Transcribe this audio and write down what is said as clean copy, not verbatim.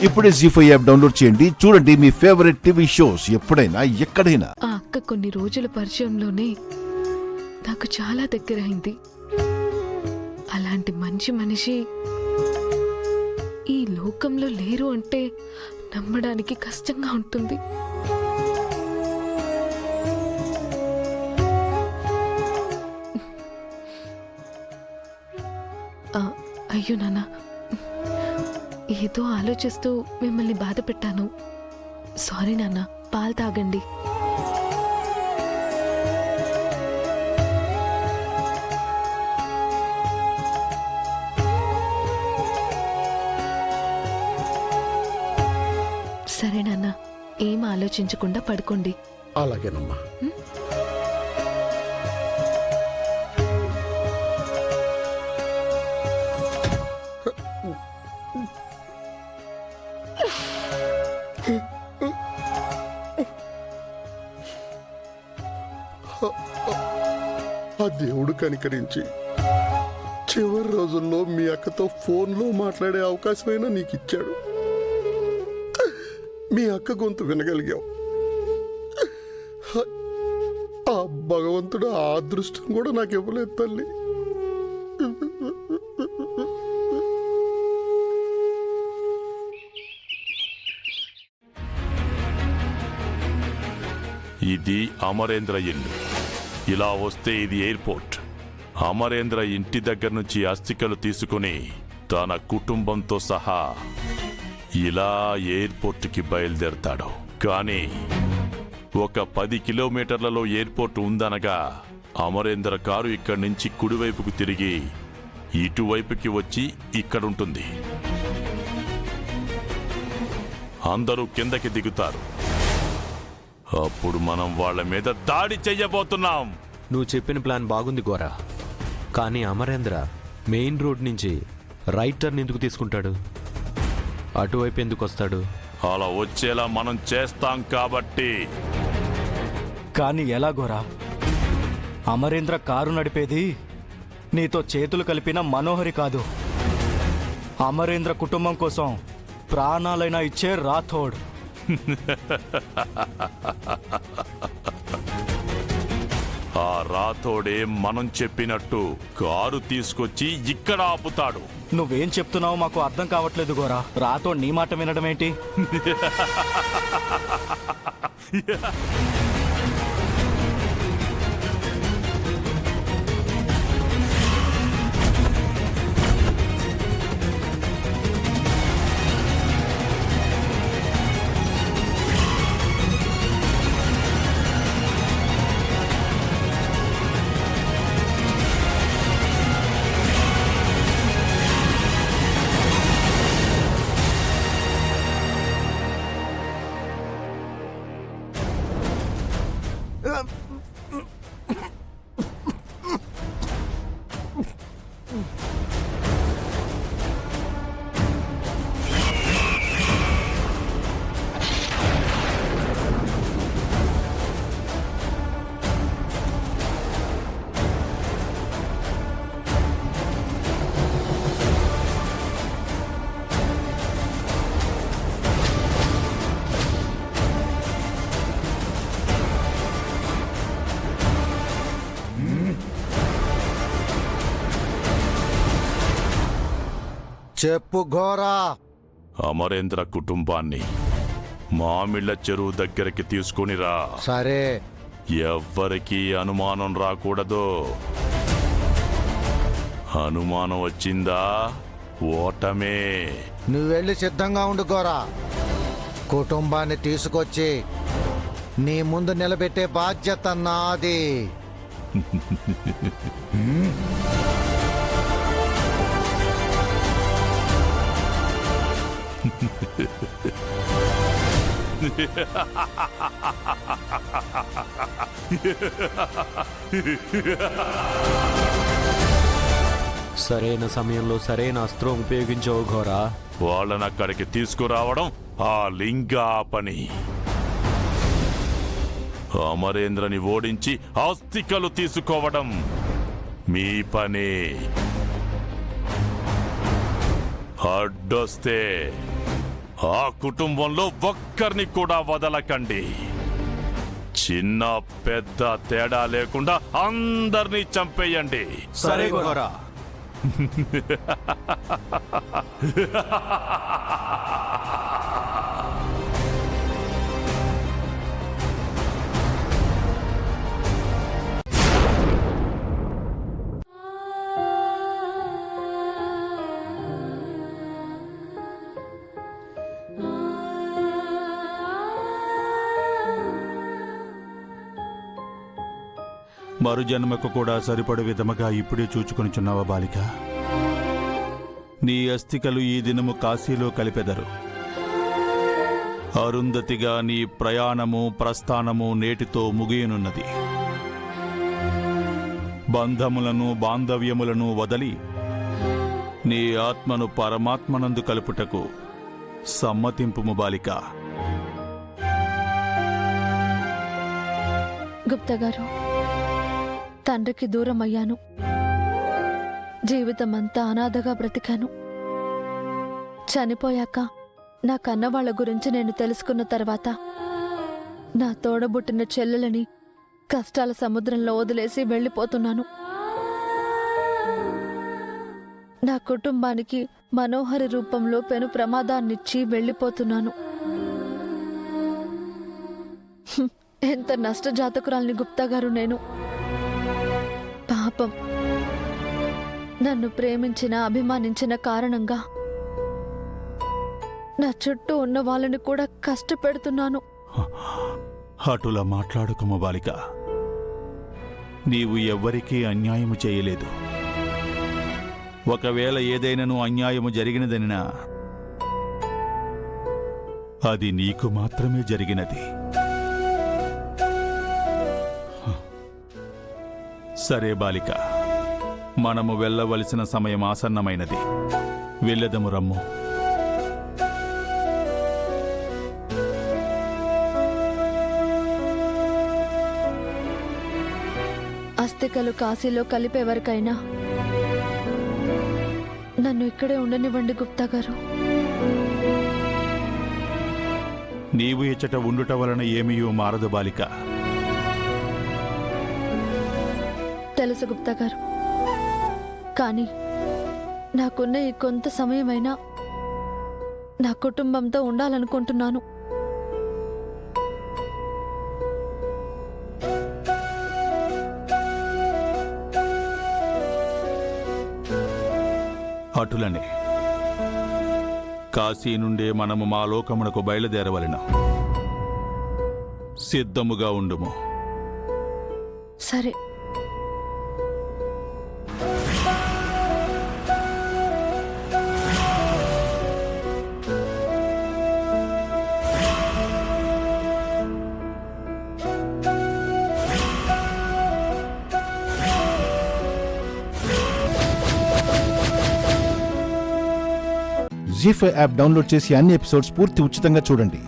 ఇప్పుడే జీ5 app download చేయండి. చూడండి మీ ఫేవరెట్ టీవీ షోస్ ఎప్పుడైనా ఎక్కడైనా. ఆ అక్క కొన్ని రోజుల పరిచయంలోనే నాకు చాలా దగ్గరైంది. అలాంటి మంచి మనిషి ఈ లోకంలో లేరు అంటే నమ్మడానికి కష్టంగా ఉంటుంది. అయ్యో నాన్న, ఏదో ఆలోచిస్తూ మిమ్మల్ని బాధ పెట్టాను. సారీ నాన్న, పాలు తాగండి. సరే నాన్న, ఏం ఆలోచించకుండా పడుకోండి. అలాగేనమ్మా. ఆ దేవుడు కనికరించి చివరి రోజుల్లో మీ అక్కతో ఫోన్లో మాట్లాడే అవకాశమైనా నీకు ఇచ్చాడు. మీ అక్క గొంతు వినగలిగావు. ఆ భగవంతుడు ఆ అదృష్టం కూడా నాకు ఇవ్వలేదు తల్లి. ఇది అమరేంద్ర ఇల్లు. ఇలా వస్తే ఇది ఎయిర్పోర్ట్. అమరేంద్ర ఇంటి దగ్గర నుంచి అస్థికలు తీసుకుని తన కుటుంబంతో సహా ఇలా ఎయిర్పోర్ట్కి బయలుదేరతాడు. కానీ ఒక 10 కిలోమీటర్లలో ఎయిర్పోర్ట్ ఉందనగా అమరేంద్ర కారు ఇక్కడి నుంచి కుడివైపుకు తిరిగి ఇటువైపుకి వచ్చి ఇక్కడుంటుంది. అందరూ కిందకి దిగుతారు. అప్పుడు మనం వాళ్ళ మీద దాడి చెయ్యబోతున్నాం. నువ్వు చెప్పిన ప్లాన్ బాగుంది గోరా, కానీ అమరేంద్ర మెయిన్ రోడ్ నుంచి రైట్ టర్న్ ఎందుకు తీసుకుంటాడు? అటువైపు ఎందుకు వస్తాడు? అలా వచ్చేలా మనం చేస్తాం కాబట్టి. కానీ ఎలా గోరా? అమరేంద్ర కారు నడిపేది నీతో చేతులు కలిపిన మనోహరి కాదు, అమరేంద్ర కుటుంబం కోసం ప్రాణాలైనా ఇచ్చే రాథోడ్. ఆ రాథోడే మనం చెప్పినట్టు కారు తీసుకొచ్చి ఇక్కడ ఆపుతాడు. నువ్వేం చెప్తున్నావో మాకు అర్థం కావట్లేదు గోరా. రాథోడ్ నీ మాట వినడం ఏంటి? చెప్పు ఘోరా. అమరేంద్ర కుటుంబాన్ని మామిళ్ళ చెరువు దగ్గరికి తీసుకునిరా. సరే. ఎవ్వరికీ అనుమానం రాకూడదు. అనుమానం వచ్చిందా ఓటమే. నువ్వెళ్ళి సిద్ధంగా ఉండు ఘోరా. కుటుంబాన్ని తీసుకొచ్చి నీ ముందు నిలబెట్టే బాధ్యత నాది. సరైన సమయంలో సరైన అస్త్రం ఉపయోగించవు ఘోరా. వాళ్ళని అక్కడికి తీసుకురావడం ఆ లింగా పని. అమరేంద్రని ఓడించి ఆస్తికలు తీసుకోవడం మీ పని. అడ్డొస్తే ఆ కుటుంబంలో ఒక్కరిని కూడా వదలకండి. చిన్న పెద్ద తేడా లేకుండా అందరినీ చంపేయండి. సరే గోరా. మరుజన్మకు కూడా సరిపడు విధముగా ఇప్పుడే చూచుకొనిచున్నావా బాలిక? నీ అస్థికలు ఈ దినము కాశీలో కలిపెదరు. అరుంధతిగా నీ ప్రయాణము ప్రస్థానము నేటితో ముగియనున్నది. బంధములను బాంధవ్యములను వదలి నీ ఆత్మను పరమాత్మనందు కలుపుటకు సమ్మతింపుము బాలిక. గుప్తా గారు, తండ్రికి దూరం అయ్యాను. జీవితమంతా అనాథగా బ్రతికాను. చనిపోయాక నా కన్నవాళ్ల గురించి నేను తెలుసుకున్న తర్వాత నా తోడబుట్టిన చెల్లెలని కష్టాల సముద్రంలో వదిలేసి వెళ్ళిపోతున్నాను. నా కుటుంబానికి మనోహరి రూపంలో పెను ప్రమాదాన్నిచ్చి వెళ్ళిపోతున్నాను. ఎంత నష్టజాతకురాల్ని గుప్తా గారు నేను. పాపం, నన్ను ప్రేమించిన అభిమానించిన కారణంగా నా చుట్టూ ఉన్న వాళ్ళని కూడా కష్టపెడుతున్నాను. అటులా మాట్లాడుకుమ బాలిక. నీవు ఎవ్వరికీ అన్యాయము చేయలేదు. ఒకవేళ ఏదైనాను అన్యాయము జరిగినదనినా అది నీకు మాత్రమే జరిగినది. సరే బాలిక, మనము వెళ్ళవలసిన సమయం ఆసన్నమైనది. వెళ్ళదము రమ్ము. అస్థికలు కాశీలో కలిపే వరకైనా నన్ను ఇక్కడే ఉండనివ్వండి గుప్తా గారు. నీవు ఇచ్చట ఉండుట వలన ఏమీయూ మారదు బాలిక. తెలుసు గుప్తా గారు, కానీ నాకున్న ఈ కొంత సమయమైనా నా కుటుంబంతో ఉండాలనుకుంటున్నాను. అటులనే కాశీ నుండే మనము మా లోకమునకు బయలుదేరవలెను. సిద్ధముగా ఉండుము. సరే. జీ5 యాప్ డౌన్లోడ్ చేసి అన్ని ఎపిసోడ్స్ పూర్తి ఉచితంగా చూడండి.